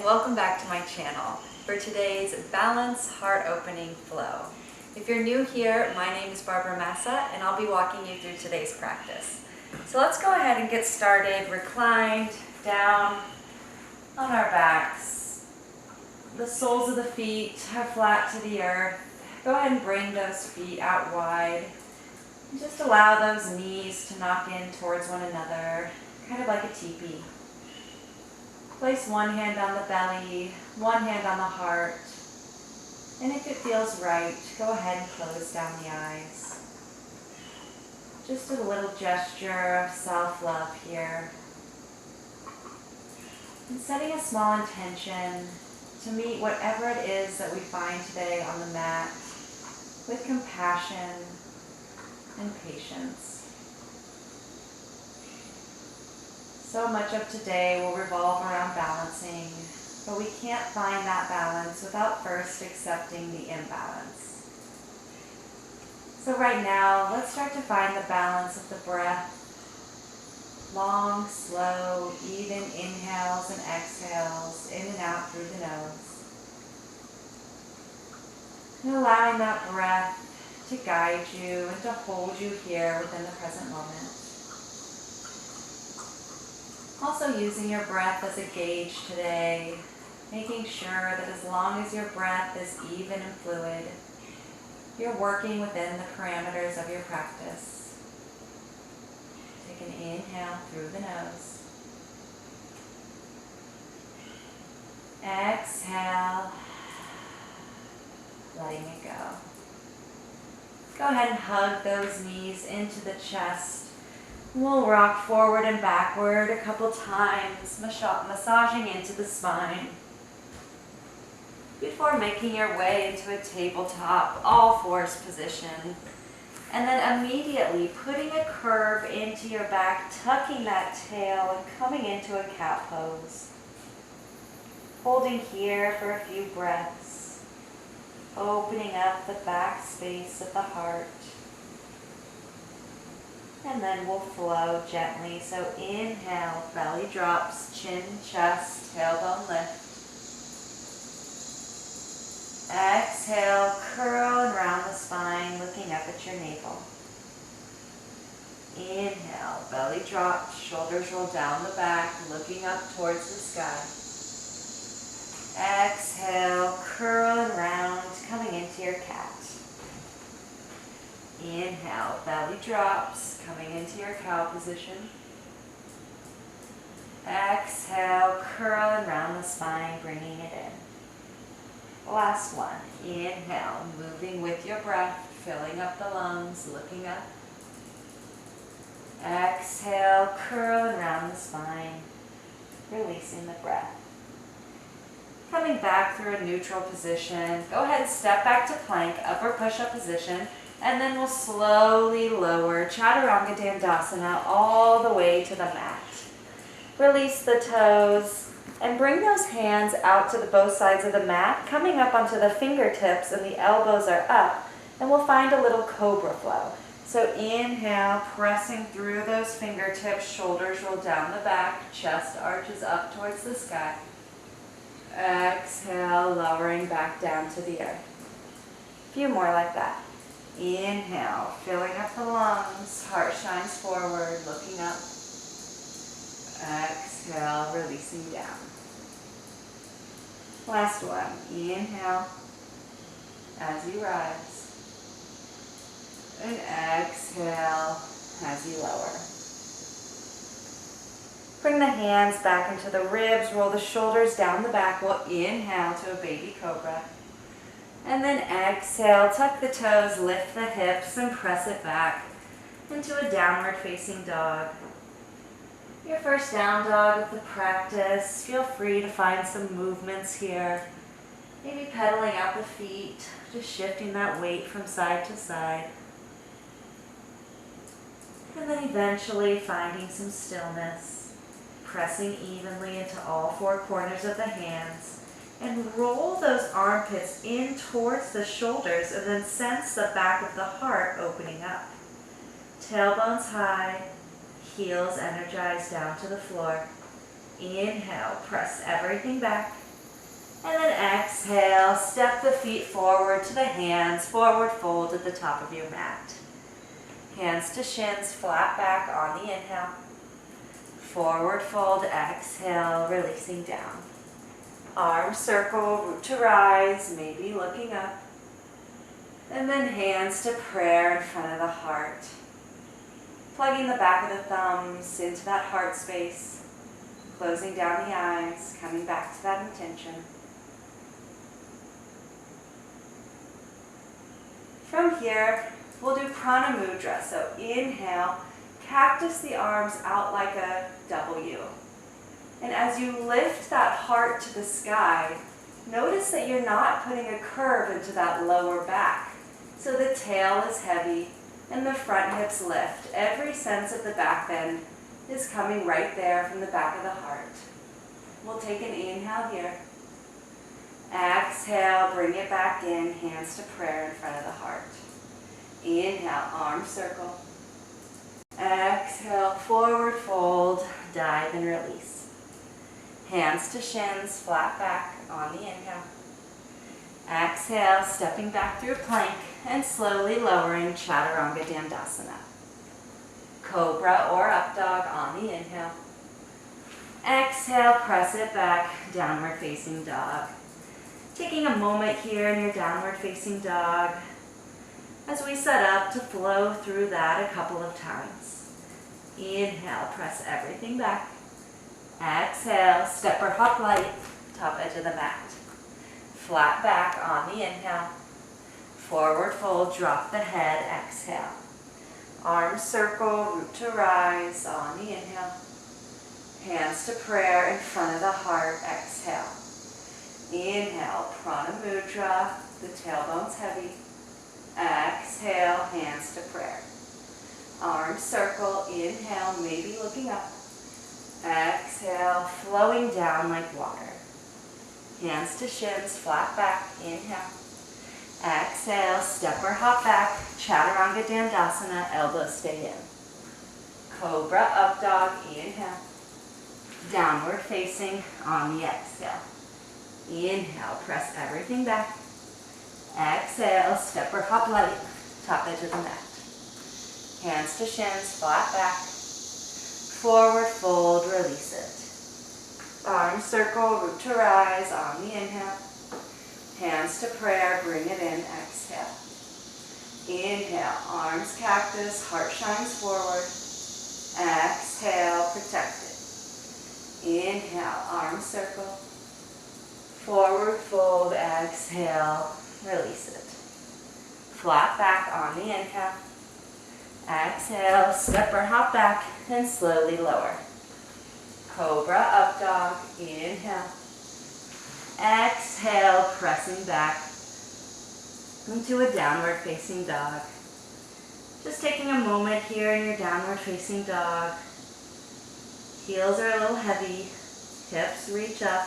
welcome back to my channel for today's Balance Heart Opening Flow. If you're new here, my name is Massa and I'll be walking you through today's practice. So let's go ahead and get started, reclined down on our backs. The soles of the feet are flat to the earth. Go ahead and bring those feet out wide. And just allow those knees to knock in towards one another, kind of like a teepee. Place one hand on the belly, one hand on the heart, and if it feels right, go ahead and close down the eyes. Just a little gesture of self-love here. And setting a small intention to meet whatever it is that we find today on the mat with compassion and patience. So much of today will revolve around balancing, but we can't find that balance without first accepting the imbalance. So right now, let's start to find the balance of the breath. Long, slow, even inhales and exhales, in and out through the nose. And allowing that breath to guide you and to hold you here within the present moment. Also using your breath as a gauge today, making sure that as long as your breath is even and fluid, you're working within the parameters of your practice. Take an inhale through the nose. Exhale, letting it go. Go ahead and hug those knees into the chest. We'll rock forward and backward a couple times, massaging into the spine. Before making your way into a tabletop, all fours position. And then immediately putting a curve into your back, tucking that tail and coming into a cat pose. Holding here for a few breaths. Opening up the back space of the heart. And then we'll flow gently. So inhale, belly drops, chin, chest, tailbone lift. Exhale, curl and round the spine, looking up at your navel. Inhale, belly drops, shoulders roll down the back, looking up towards the sky. Exhale, curl and round, coming into your cat. Inhale, belly drops, coming into your cow position. Exhale, curl and round the spine, bringing it in. Last one. Inhale, moving with your breath, filling up the lungs, looking up. Exhale, curl and round the spine, releasing the breath. Coming back through a neutral position, go ahead and step back to plank, upper push-up position. And then we'll slowly lower Chaturanga Dandasana all the way to the mat. Release the toes and bring those hands out to both sides of the mat, coming up onto the fingertips and the elbows are up. And we'll find a little Cobra flow. So inhale, pressing through those fingertips, shoulders roll down the back, chest arches up towards the sky. Exhale, lowering back down to the earth. A few more like that. Inhale, filling up the lungs, heart shines forward, looking up. Exhale, releasing down. Last one. Inhale as you rise. And exhale as you lower. Bring the hands back into the ribs, roll the shoulders down the back. We'll inhale to a baby cobra. And then exhale, tuck the toes, lift the hips, and press it back into a downward facing dog. Your first down dog of the practice. Feel free to find some movements here. Maybe pedaling out the feet, just shifting that weight from side to side. And then eventually finding some stillness, pressing evenly into all four corners of the hands. And roll those armpits in towards the shoulders and then sense the back of the heart opening up. Tailbones high, heels energized down to the floor. Inhale, press everything back. And then exhale, step the feet forward to the hands, forward fold at the top of your mat. Hands to shins, flat back on the inhale. Forward fold, exhale, releasing down. Arms circle, root to rise, maybe looking up. And then hands to prayer in front of the heart. Plugging the back of the thumbs into that heart space. Closing down the eyes, coming back to that intention. From here, we'll do Prana Mudra. So inhale, cactus the arms out like a W. And as you lift that heart to the sky, notice that you're not putting a curve into that lower back. So the tail is heavy and the front hips lift. Every sense of the back bend is coming right there from the back of the heart. We'll take an inhale here. Exhale, bring it back in, hands to prayer in front of the heart. Inhale, arms circle. Exhale, forward fold, dive and release. Hands to shins, flat back on the inhale. Exhale, stepping back through plank and slowly lowering Chaturanga Dandasana. Cobra or up dog on the inhale. Exhale, press it back, downward facing dog. Taking a moment here in your downward facing dog as we set up to flow through that a couple of times. Inhale, press everything back. Exhale, step or hop light, top edge of the mat. Flat back on the inhale. Forward fold, drop the head, exhale. Arms circle, root to rise on the inhale. Hands to prayer in front of the heart, exhale. Inhale, Prana Mudra, the tailbone's heavy. Exhale, hands to prayer. Arms circle, inhale, maybe looking up. Exhale, flowing down like water. Hands to shins, flat back, inhale. Exhale, step or hop back, Chaturanga Dandasana, elbows stay in. Cobra, up dog, inhale. Downward facing on the exhale. Inhale, press everything back. Exhale, step or hop light, top edge of the mat. Hands to shins, flat back. Forward fold, release it. Arms circle, root to rise on the inhale. Hands to prayer, bring it in, exhale. Inhale, arms cactus, heart shines forward. Exhale, protect it. Inhale, arms circle. Forward fold, exhale, release it. Flat back on the inhale. Exhale, step or hop back and slowly lower. Cobra, up dog, inhale. Exhale, pressing back into a downward facing dog. Just taking a moment here in your downward facing dog. Heels are a little heavy, hips reach up,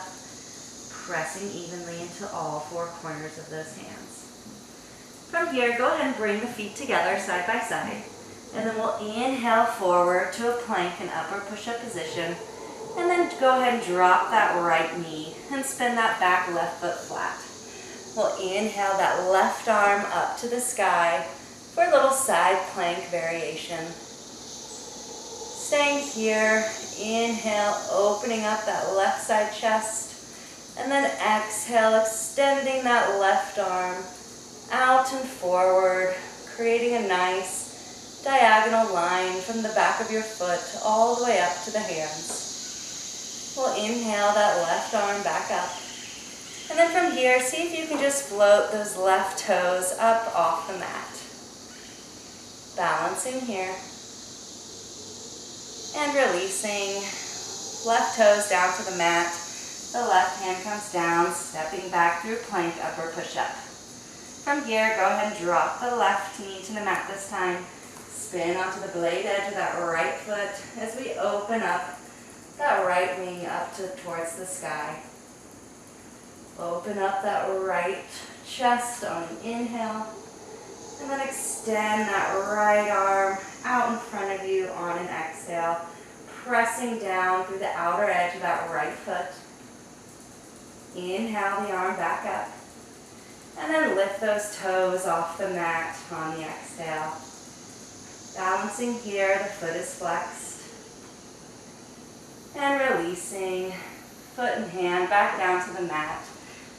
pressing evenly into all four corners of those hands. From here, go ahead and bring the feet together side by side. And then we'll inhale forward to a plank and upward push-up position. And then go ahead and drop that right knee and spin that back left foot flat. We'll inhale that left arm up to the sky for a little side plank variation. Staying here, inhale, opening up that left side chest. And then exhale, extending that left arm out and forward, creating a nice diagonal line from the back of your foot all the way up to the hands. We'll inhale that left arm back up. And then from here, see if you can just float those left toes up off the mat. Balancing here. And releasing. Left toes down to the mat. The left hand comes down, stepping back through plank, upward push-up. From here, go ahead and drop the left knee to the mat this time. Spin onto the blade edge of that right foot as we open up that right wing up towards the sky. Open up that right chest on an inhale. And then extend that right arm out in front of you on an exhale. Pressing down through the outer edge of that right foot. Inhale the arm back up. And then lift those toes off the mat on the exhale. Balancing here, the foot is flexed. And releasing, foot and hand back down to the mat.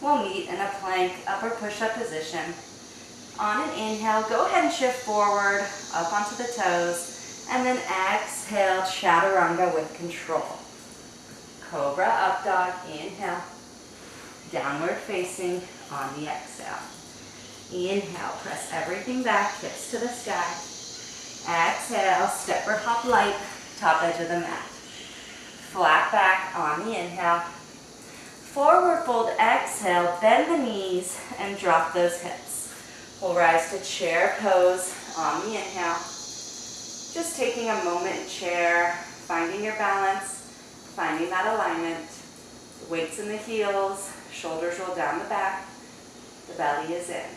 We'll meet in a plank upper push-up position. On an inhale, go ahead and shift forward, up onto the toes, and then exhale, chaturanga with control. Cobra, up dog, inhale. Downward facing on the exhale. Inhale, press everything back, hips to the sky. Exhale, step or hop light, top edge of the mat. Flat back on the inhale. Forward fold, exhale, bend the knees and drop those hips. We'll rise to chair pose on the inhale. Just taking a moment in chair, finding your balance, finding that alignment. Weights in the heels, shoulders roll down the back, the belly is in.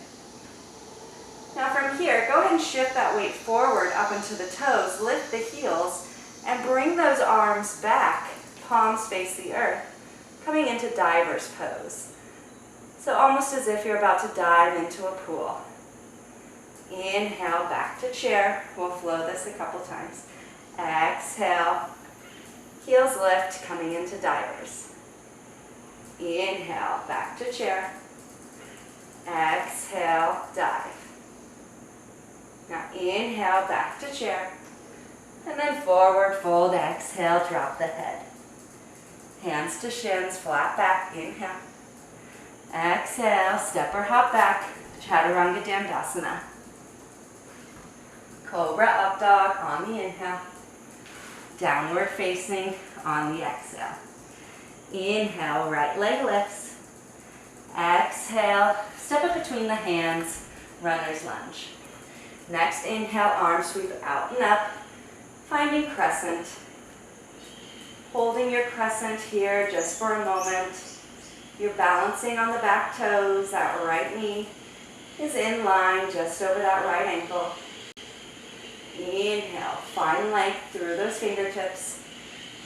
Now from here, go ahead and shift that weight forward up into the toes, lift the heels, and bring those arms back, palms face the earth, coming into diver's pose. So almost as if you're about to dive into a pool. Inhale, back to chair. We'll flow this a couple times. Exhale, heels lift, coming into divers. Inhale, back to chair. Exhale, dive. Now inhale, back to chair. And then forward fold, exhale, drop the head. Hands to shins, flat back, inhale. Exhale, step or hop back, chaturanga dandasana. Cobra, up dog on the inhale. Downward facing on the exhale. Inhale, right leg lifts. Exhale, step up between the hands, runner's lunge. Next inhale, arms sweep out and up, finding crescent. Holding your crescent here just for a moment. You're balancing on the back toes, that right knee is in line just over that right ankle. Inhale, find length through those fingertips.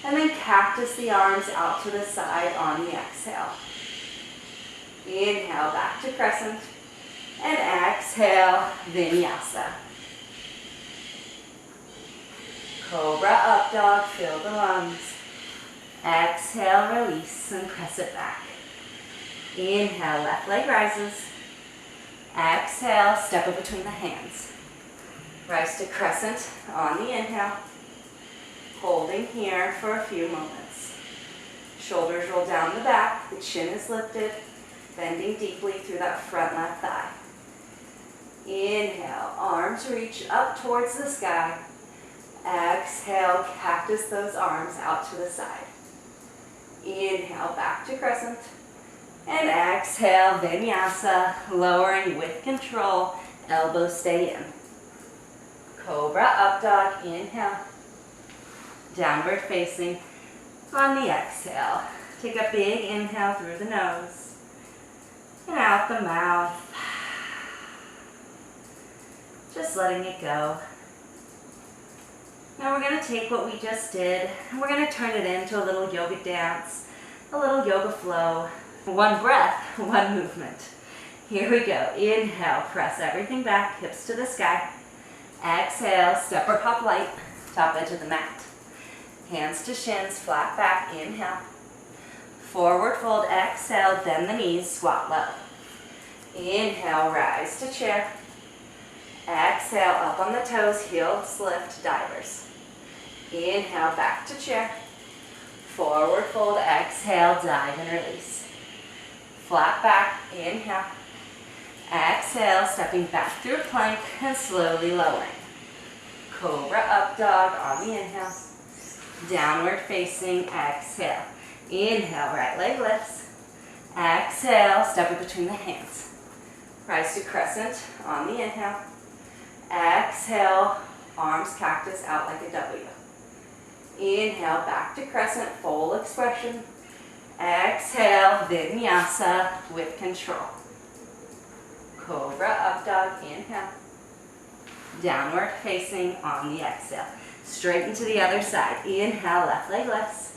And then cactus the arms out to the side on the exhale. Inhale, back to crescent. And exhale, Vinyasa. Cobra, up dog, fill the lungs. Exhale, release and press it back. Inhale, left leg rises. Exhale, step up between the hands. Rise to crescent on the inhale. Holding here for a few moments. Shoulders roll down the back, the chin is lifted, bending deeply through that front left thigh. Inhale, arms reach up towards the sky. Exhale, cactus those arms out to the side. Inhale, back to crescent. And exhale, Vinyasa, lowering with control, elbows stay in. Cobra, up dog, inhale. Downward facing on the exhale. Take a big inhale through the nose and out the mouth. Just letting it go. Now we're going to take what we just did and we're going to turn it into a little yoga dance, a little yoga flow. One breath, one movement. Here we go. Inhale, press everything back, hips to the sky. Exhale, step or hop light, top edge of the mat. Hands to shins, flat back, inhale. Forward fold, exhale, bend the knees, squat low. Inhale, rise to chair. Exhale, up on the toes, heels lift, divers. Inhale, back to chair. Forward fold, exhale, dive and release. Flat back, inhale. Exhale, stepping back through plank and slowly lowering. Cobra, up dog on the inhale. Downward facing, exhale. Inhale, right leg lifts. Exhale, step it between the hands. Rise to crescent on the inhale. Exhale, arms cactus out like a W. Inhale, back to crescent, full expression. Exhale, Vinyasa with control. Cobra, up dog, inhale. Downward facing on the exhale. Straighten to the other side. Inhale, left leg lifts.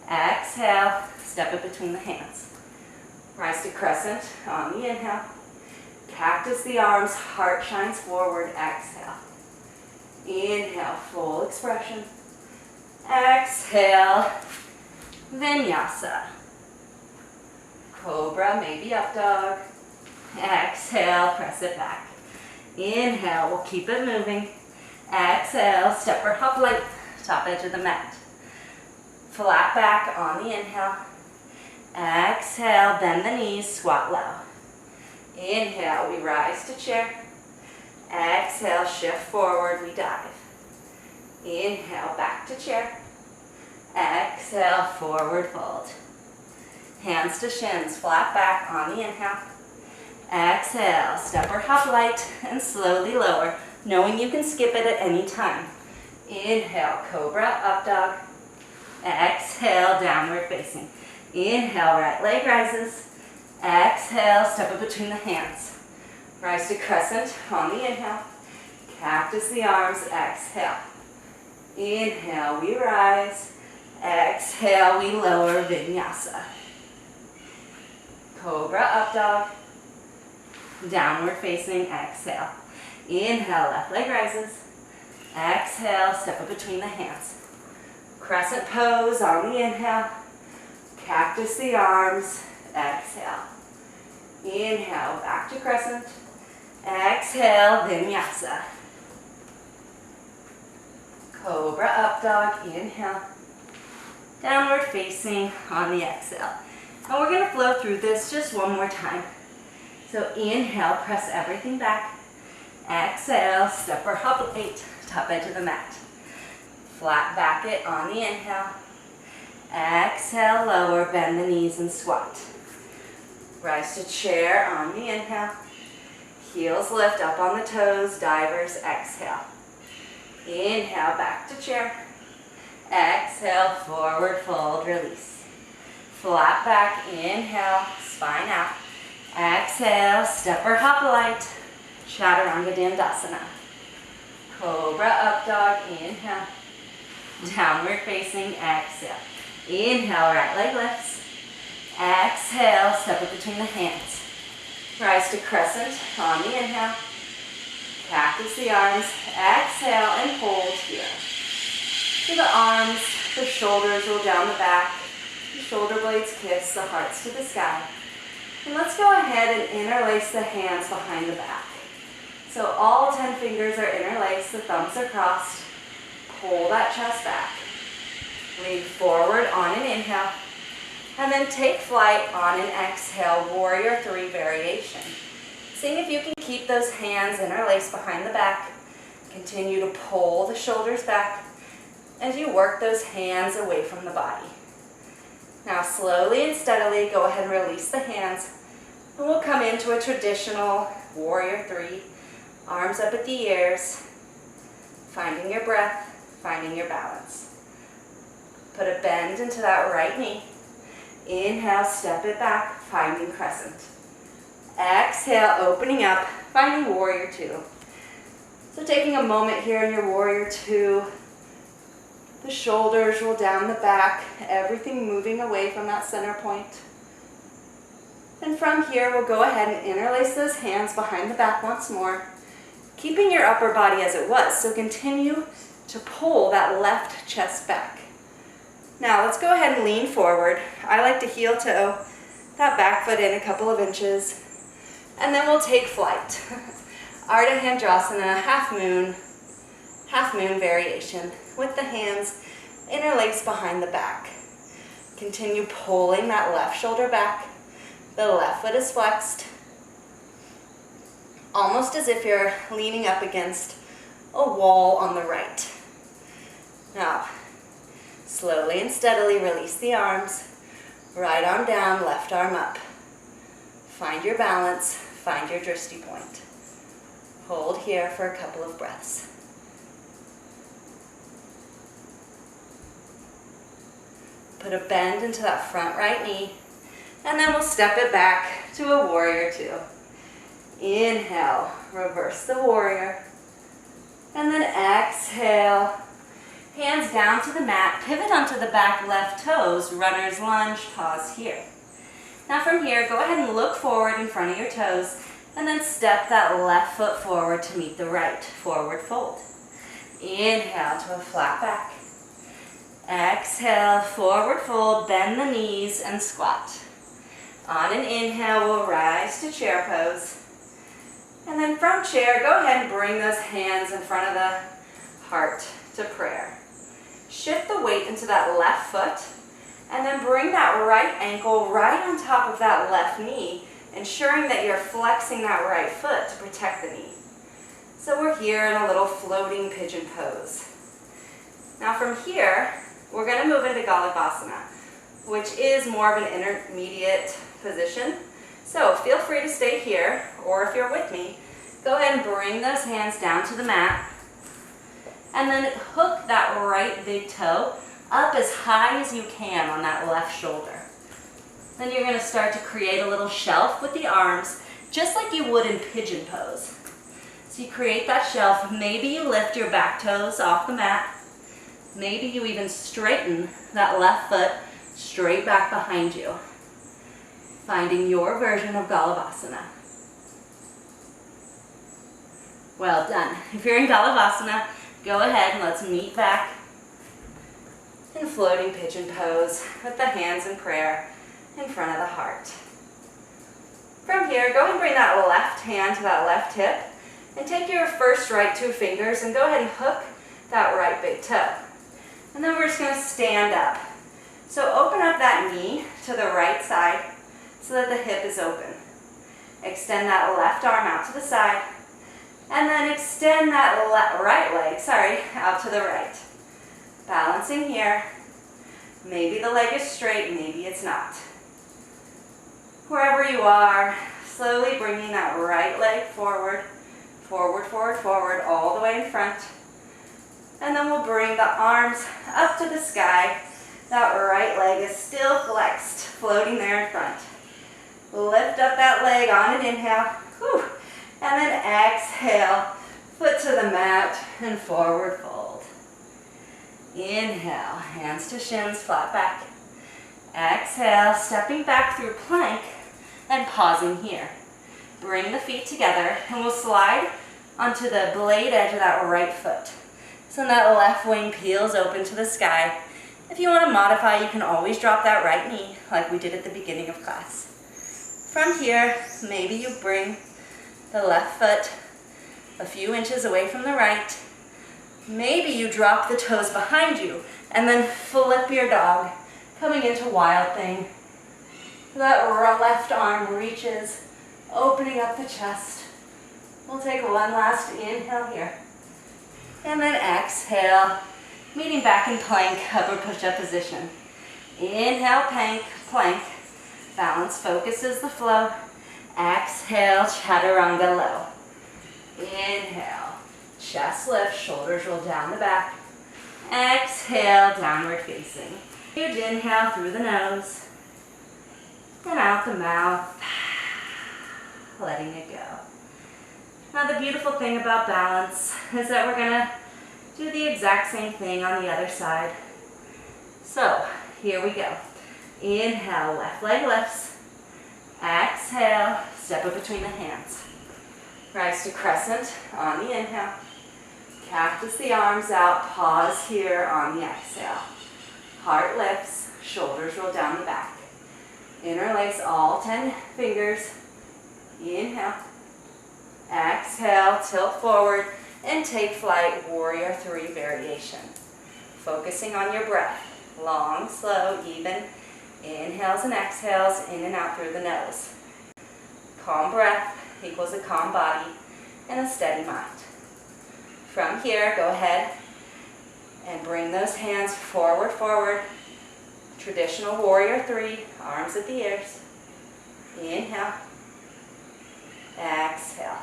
Exhale, step it between the hands. Rise to crescent on the inhale. Cactus the arms, heart shines forward, exhale. Inhale, full expression. Exhale, Vinyasa. Cobra, maybe up dog. Exhale, press it back. Inhale, we'll keep it moving. Exhale, step or hop light, top edge of the mat. Flat back on the inhale. Exhale, bend the knees, squat low. Inhale, we rise to chair. Exhale, shift forward, we dive. Inhale, back to chair. Exhale, forward fold. Hands to shins, flat back on the inhale. Exhale, step or hop light and slowly lower, knowing you can skip it at any time. Inhale, cobra, up dog. Exhale, downward facing. Inhale, right leg rises. Exhale, step up between the hands. Rise to crescent on the inhale. Cactus the arms, exhale. Inhale, we rise. Exhale, we lower, Vinyasa. Cobra, up dog. Downward facing, exhale. Inhale, left leg rises. Exhale, step up between the hands. Crescent pose on the inhale. Cactus the arms, exhale. Inhale, back to crescent. Exhale, Vinyasa. Cobra, up dog, inhale. Downward facing on the exhale. And we're going to flow through this just one more time. So inhale, press everything back. Exhale, step or hop light, top edge of the mat. Flat back it on the inhale. Exhale, lower, bend the knees and squat. Rise to chair on the inhale. Heels lift up on the toes, divers, exhale. Inhale, back to chair. Exhale, forward fold, release. Flat back, inhale, spine out. Exhale, step or hop light, Chaturanga Dandasana. Cobra, up dog, inhale. Downward facing, exhale. Inhale, right leg lifts. Exhale, step up between the hands. Rise to crescent on the inhale. Cactus the arms, exhale and hold here. So the arms, the shoulders roll down the back, the shoulder blades kiss, the hearts to the sky. And let's go ahead and interlace the hands behind the back. So all 10 fingers are interlaced, the thumbs are crossed. Pull that chest back. Lean forward on an inhale. And then take flight on an exhale, warrior 3 variation. Seeing if you can keep those hands interlaced behind the back. Continue to pull the shoulders back as you work those hands away from the body. Now slowly and steadily go ahead and release the hands. And we'll come into a traditional warrior 3. Arms up at the ears. Finding your breath, finding your balance. Put a bend into that right knee. Inhale, step it back, finding crescent. Exhale, opening up, finding warrior 2. So taking a moment here in your warrior 2, the shoulders roll down the back, everything moving away from that center point. And from here, we'll go ahead and interlace those hands behind the back once more, keeping your upper body as it was. So continue to pull that left chest back. Now let's go ahead and lean forward. I like to heel toe that back foot in a couple of inches. And then we'll take flight. Ardha Chandrasana, half moon variation with the hands interlaced behind the back. Continue pulling that left shoulder back. The left foot is flexed. Almost as if you're leaning up against a wall on the right. Now, slowly and steadily release the arms. Right arm down, left arm up. Find your balance, find your drishti point. Hold here for a couple of breaths. Put a bend into that front right knee, and then we'll step it back to a warrior 2. Inhale, reverse the warrior, and then exhale. Hands down to the mat, pivot onto the back left toes, runner's lunge, pause here. Now from here, go ahead and look forward in front of your toes and then step that left foot forward to meet the right. Forward fold. Inhale to a flat back. Exhale, forward fold, bend the knees and squat. On an inhale, we'll rise to chair pose. And then from chair, go ahead and bring those hands in front of the heart to prayer. Shift the weight into that left foot, and then bring that right ankle right on top of that left knee, ensuring that you're flexing that right foot to protect the knee. So we're here in a little floating pigeon pose. Now from here, we're going to move into Galabhasana, which is more of an intermediate position. So feel free to stay here, or if you're with me, go ahead and bring those hands down to the mat, and then hook that right big toe up as high as you can on that left shoulder. Then you're going to start to create a little shelf with the arms, just like you would in pigeon pose. So you create that shelf. Maybe you lift your back toes off the mat. Maybe you even straighten that left foot straight back behind you, finding your version of Galabhasana. Well done. If you're in Galabhasana, go ahead and let's meet back in floating pigeon pose with the hands in prayer in front of the heart. From here, go ahead and bring that left hand to that left hip and take your first right 2 fingers and go ahead and hook that right big toe. And then we're just going to stand up. So open up that knee to the right side so that the hip is open. Extend that left arm out to the side, and then extend that right leg, out to the right. Balancing here. Maybe the leg is straight, maybe it's not. Wherever you are, slowly bringing that right leg forward, forward, forward, forward, all the way in front. And then we'll bring the arms up to the sky. That right leg is still flexed, floating there in front. Lift up that leg on an inhale. Whew. And then exhale, foot to the mat and forward fold. Inhale, hands to shins, flat back. Exhale, stepping back through plank and pausing here. Bring the feet together and we'll slide onto the blade edge of that right foot. So that left wing peels open to the sky. If you want to modify, you can always drop that right knee like we did at the beginning of class. From here, maybe you bring the left foot a few inches away from the right. Maybe you drop the toes behind you and then flip your dog, coming into wild thing. That left arm reaches, opening up the chest. We'll take one last inhale here. And then exhale, meeting back in plank, upward push-up position. Inhale, plank. Balance focuses the flow. Exhale, chaturanga low. Inhale, chest lift, shoulders roll down the back. Exhale, downward facing. Huge inhale through the nose and out the mouth, letting it go. Now the beautiful thing about balance is that we're going to do the exact same thing on the other side. So here we go. Inhale, left leg lifts. Exhale, step up between the hands. Rise to crescent on the inhale. Cactus the arms out, pause here on the exhale. Heart lifts, shoulders roll down the back. Interlace all 10 fingers. Inhale. Exhale, tilt forward and take flight, warrior 3 variation. Focusing on your breath. Long, slow, even. Inhales and exhales, in and out through the nose. Calm breath equals a calm body and a steady mind. From here, go ahead and bring those hands forward. Traditional warrior 3, arms at the ears. Inhale. Exhale.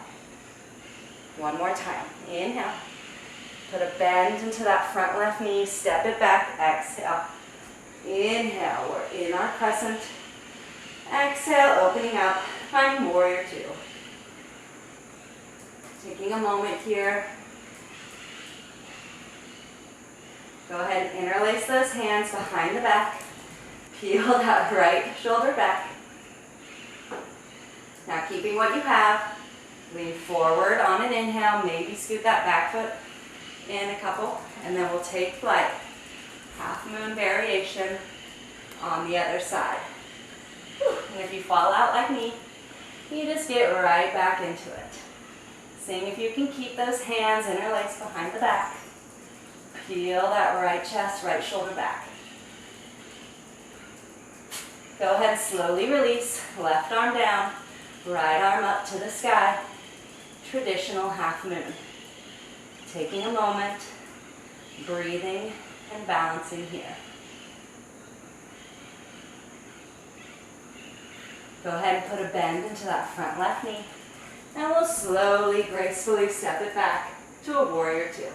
One more time. Inhale. Put a bend into that front left knee. Step it back. Exhale. Inhale. We're in our crescent. Exhale. Opening up. Finding warrior 2. Taking a moment here. Go ahead and interlace those hands behind the back. Peel that right shoulder back. keeping what you have. Lean forward on an inhale, maybe scoot that back foot in a couple, and then we'll take flight. Half moon variation on the other side. And if you fall out like me, you just get right back into it. Seeing if you can keep those hands interlaced behind the back. Feel that right chest, right shoulder back. Go ahead and slowly release. Left arm down, right arm up to the sky. Traditional half moon. Taking a moment, breathing and balancing here. Go ahead and put a bend into that front left knee. And we'll slowly, gracefully step it back to a warrior two.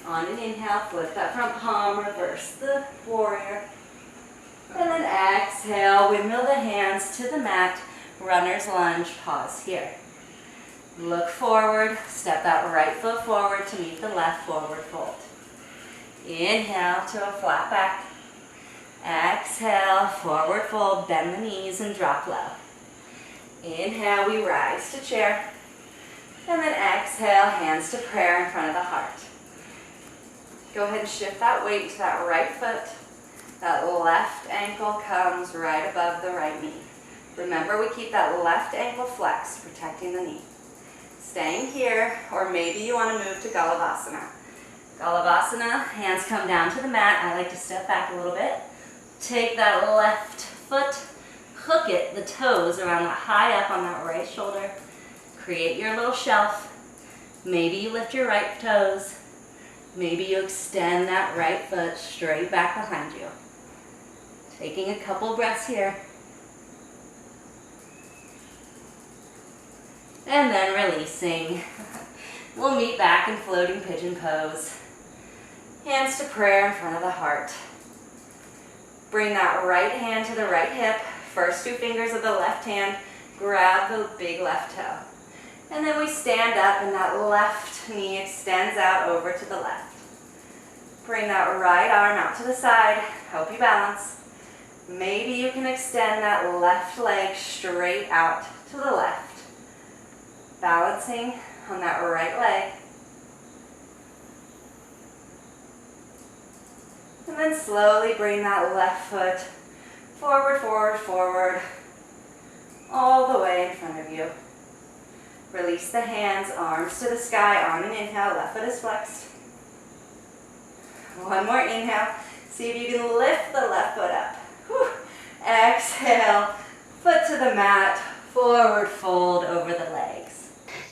On an inhale, flip that front palm, reverse the warrior. And then exhale, windmill the hands to the mat, runner's lunge, pause here. Look forward, step that right foot forward to meet the left forward fold. Inhale to a flat back. Exhale, forward fold, bend the knees and drop low. Inhale, we rise to chair. And then exhale, hands to prayer in front of the heart. Go ahead and shift that weight to that right foot. That left ankle comes right above the right knee. Remember, we keep that left ankle flexed, protecting the knee. Staying here, or maybe you want to move to Galavasana. Galavasana, hands come down to the mat. I like to step back a little bit. Take that left foot, hook it, the toes around that high up on that right shoulder. Create your little shelf. Maybe you lift your right toes. Maybe you extend that right foot straight back behind you. Taking a couple breaths here. And then releasing. We'll meet back in floating pigeon pose. Hands to prayer in front of the heart. Bring that right hand to the right hip. First two fingers of the left hand, grab the big left toe. And then we stand up and that left knee extends out over to the left. Bring that right arm out to the side. Help you balance. Maybe you can extend that left leg straight out to the left. Balancing on that right leg. And then slowly bring that left foot forward, forward, forward, all the way in front of you. Release the hands, arms to the sky on an inhale, left foot is flexed. One more inhale. See if you can lift the left foot up. Whew. Exhale, foot to the mat, forward fold over the legs.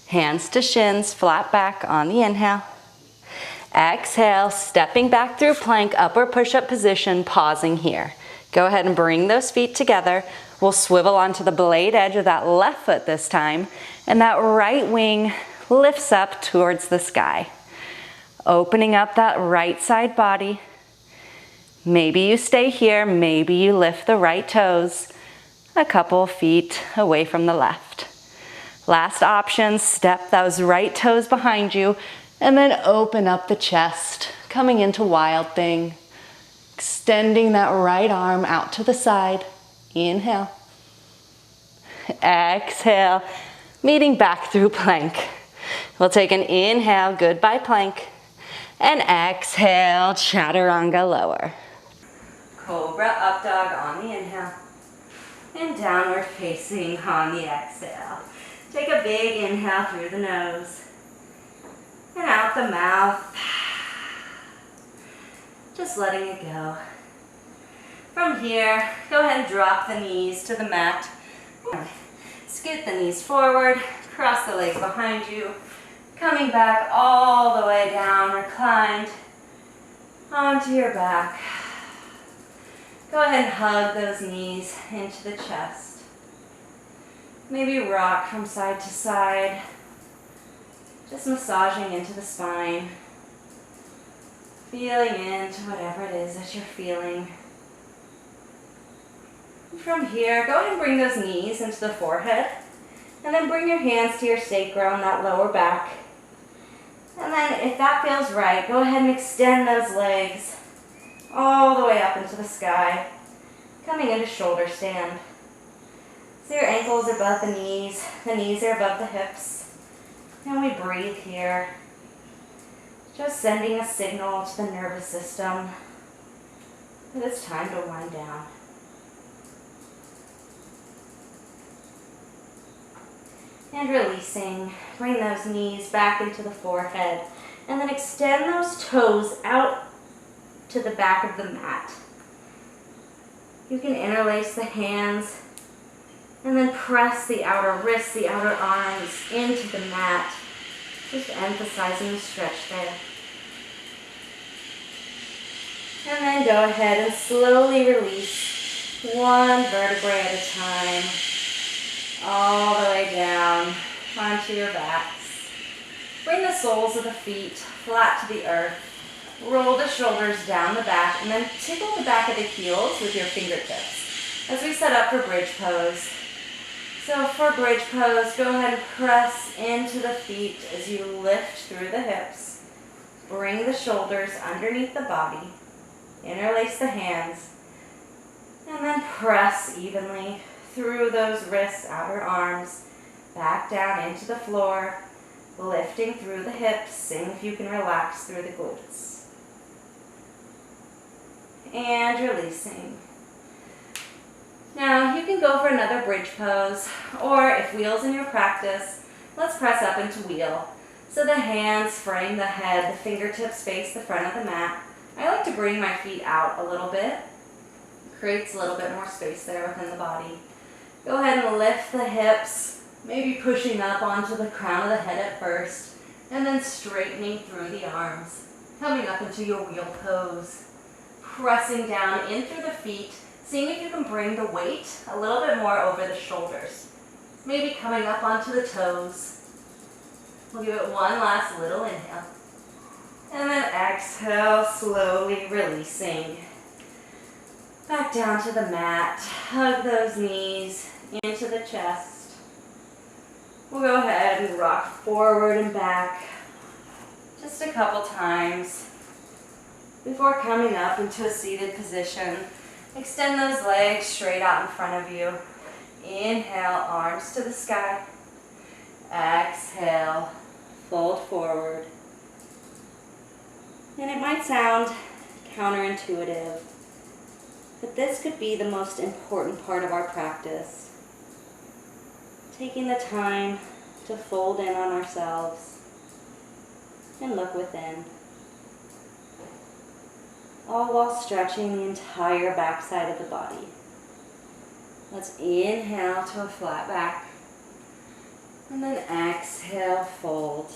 Hands to shins, flat back on the inhale. Exhale, stepping back through plank, upward push-up position, pausing here. Go ahead and bring those feet together. We'll swivel onto the blade edge of that left foot this time, and that right wing lifts up towards the sky. Opening up that right side body. Maybe you stay here, maybe you lift the right toes a couple feet away from the left. Last option, step those right toes behind you and then open up the chest, coming into Wild Thing. Extending that right arm out to the side. Inhale. Exhale, meeting back through plank. We'll take an inhale, goodbye plank. And exhale, chaturanga lower. Cobra up dog on the inhale. And downward facing on the exhale. Take a big inhale through the nose. And out the mouth. Just letting it go. From here, go ahead and drop the knees to the mat. Scoot the knees forward, cross the legs behind you. Coming back all the way down, reclined onto your back. Go ahead and hug those knees into the chest. Maybe rock from side to side. Just massaging into the spine. Feeling into whatever it is that you're feeling. From here, go ahead and bring those knees into the forehead. And then bring your hands to your sacrum, that lower back. And then if that feels right, go ahead and extend those legs all the way up into the sky, coming into shoulder stand. So your ankles are above the knees are above the hips. And we breathe here, just sending a signal to the nervous system that it's time to wind down. And releasing, bring those knees back into the forehead, and then extend those toes out to the back of the mat. You can interlace the hands and then press the outer wrists, the outer arms into the mat, just emphasizing the stretch there. And then go ahead and slowly release one vertebrae at a time, all the way down onto your backs. Bring the soles of the feet flat to the earth. Roll the shoulders down the back, and then tickle the back of the heels with your fingertips as we set up for bridge pose. So for bridge pose, go ahead and press into the feet as you lift through the hips. Bring the shoulders underneath the body. Interlace the hands. And then press evenly through those wrists, outer arms, back down into the floor, lifting through the hips, seeing if you can relax through the glutes. And releasing. Now you can go for another bridge pose, or if wheel's in your practice, let's press up into wheel. So the hands frame the head, the fingertips face the front of the mat. I like to bring my feet out a little bit. Creates a little bit more space there within the body. Go ahead and lift the hips, maybe pushing up onto the crown of the head at first, and then straightening through the arms, coming up into your wheel pose. Pressing down in through the feet, seeing if you can bring the weight a little bit more over the shoulders. Maybe coming up onto the toes. We'll give it one last little inhale. And then exhale, slowly releasing. Back down to the mat. Hug those knees into the chest. We'll go ahead and rock forward and back just a couple times before coming up into a seated position. Extend those legs straight out in front of you. Inhale, arms to the sky. Exhale, fold forward. And it might sound counterintuitive, but this could be the most important part of our practice. Taking the time to fold in on ourselves and look within, all while stretching the entire backside of the body. Let's inhale to a flat back, and then exhale, fold.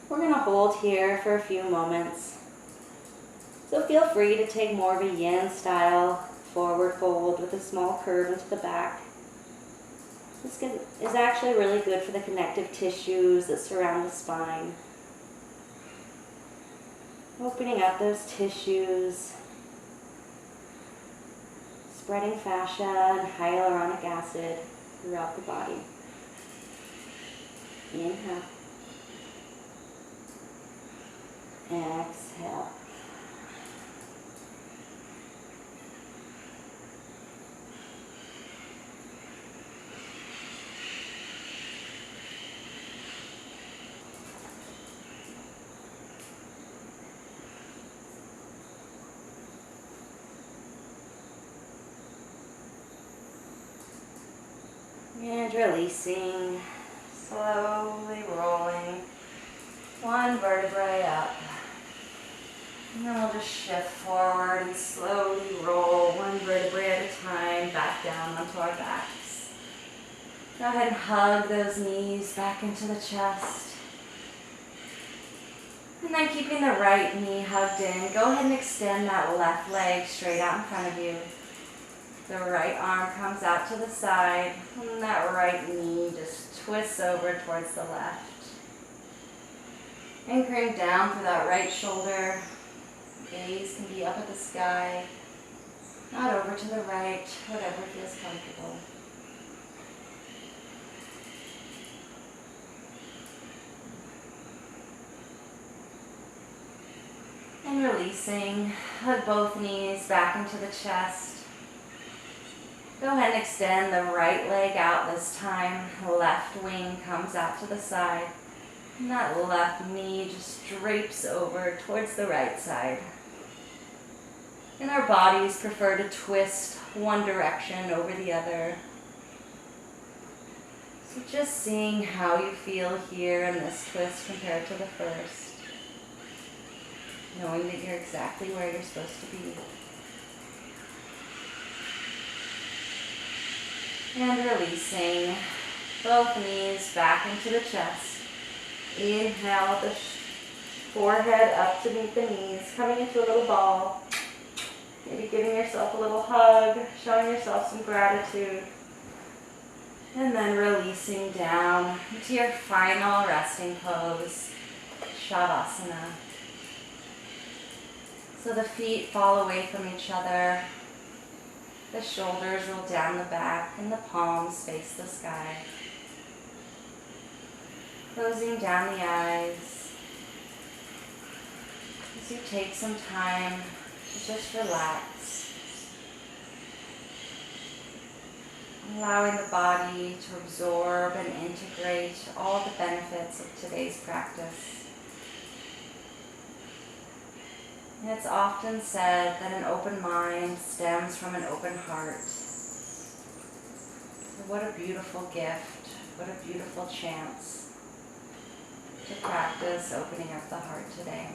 We're going to hold here for a few moments. So feel free to take more of a yin style forward fold with a small curve into the back. This is actually really good for the connective tissues that surround the spine. Opening up those tissues, spreading fascia and hyaluronic acid throughout the body. Inhale. Exhale. And releasing, slowly rolling one vertebrae up. And then we'll just shift forward and slowly roll one vertebrae at a time back down onto our backs. Go ahead and hug those knees back into the chest. And then keeping the right knee hugged in, go ahead and extend that left leg straight out in front of you. The right arm comes out to the side, and that right knee just twists over towards the left. Anchoring down through that right shoulder. Gaze can be up at the sky, not over to the right, whatever feels comfortable. And releasing, hug both knees back into the chest. Go ahead and extend the right leg out this time. Left wing comes out to the side. And that left knee just drapes over towards the right side. And our bodies prefer to twist one direction over the other. So just seeing how you feel here in this twist compared to the first. Knowing that you're exactly where you're supposed to be. And releasing both knees back into the chest. Inhale, the forehead up to meet the knees, coming into a little ball. Maybe giving yourself a little hug, showing yourself some gratitude. And then releasing down into your final resting pose, Shavasana. So the feet fall away from each other. The shoulders roll down the back and the palms face the sky. Closing down the eyes as you take some time to just relax. Allowing the body to absorb and integrate all the benefits of today's practice. And it's often said that an open mind stems from an open heart. So what a beautiful gift, what a beautiful chance to practice opening up the heart today.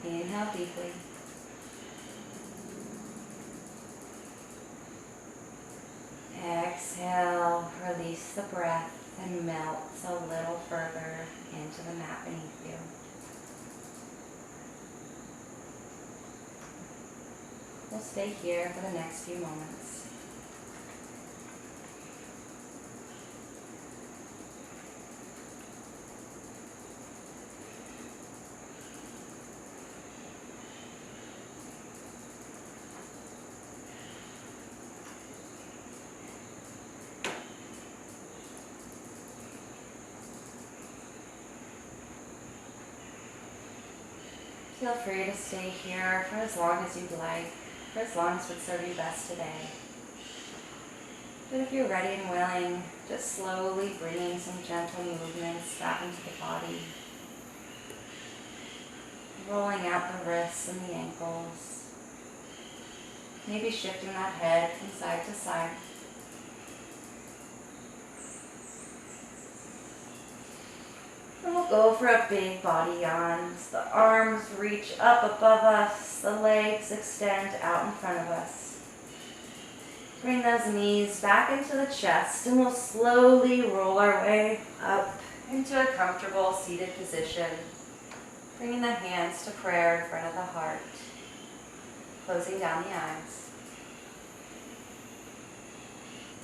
Inhale deeply. Exhale, release the breath and melts a little further into the mat beneath you. We'll stay here for the next few moments. Feel free to stay here for as long as you'd like, for as long as would serve you best today. But if you're ready and willing, just slowly bringing some gentle movements back into the body. Rolling out the wrists and the ankles. Maybe shifting that head from side to side. And we'll go for a big body yawn. So the arms reach up above us, the legs extend out in front of us. Bring those knees back into the chest and we'll slowly roll our way up into a comfortable seated position. Bringing the hands to prayer in front of the heart. Closing down the eyes.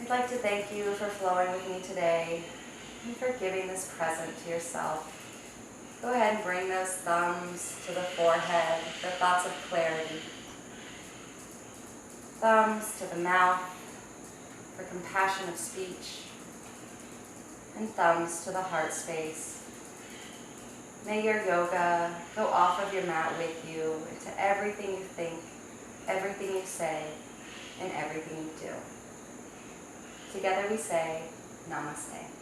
I'd like to thank you for flowing with me today and for giving this present to yourself. Go ahead and bring those thumbs to the forehead for thoughts of clarity. Thumbs to the mouth for compassion of speech. And thumbs to the heart space. May your yoga go off of your mat with you into everything you think, everything you say, and everything you do. Together we say, Namaste.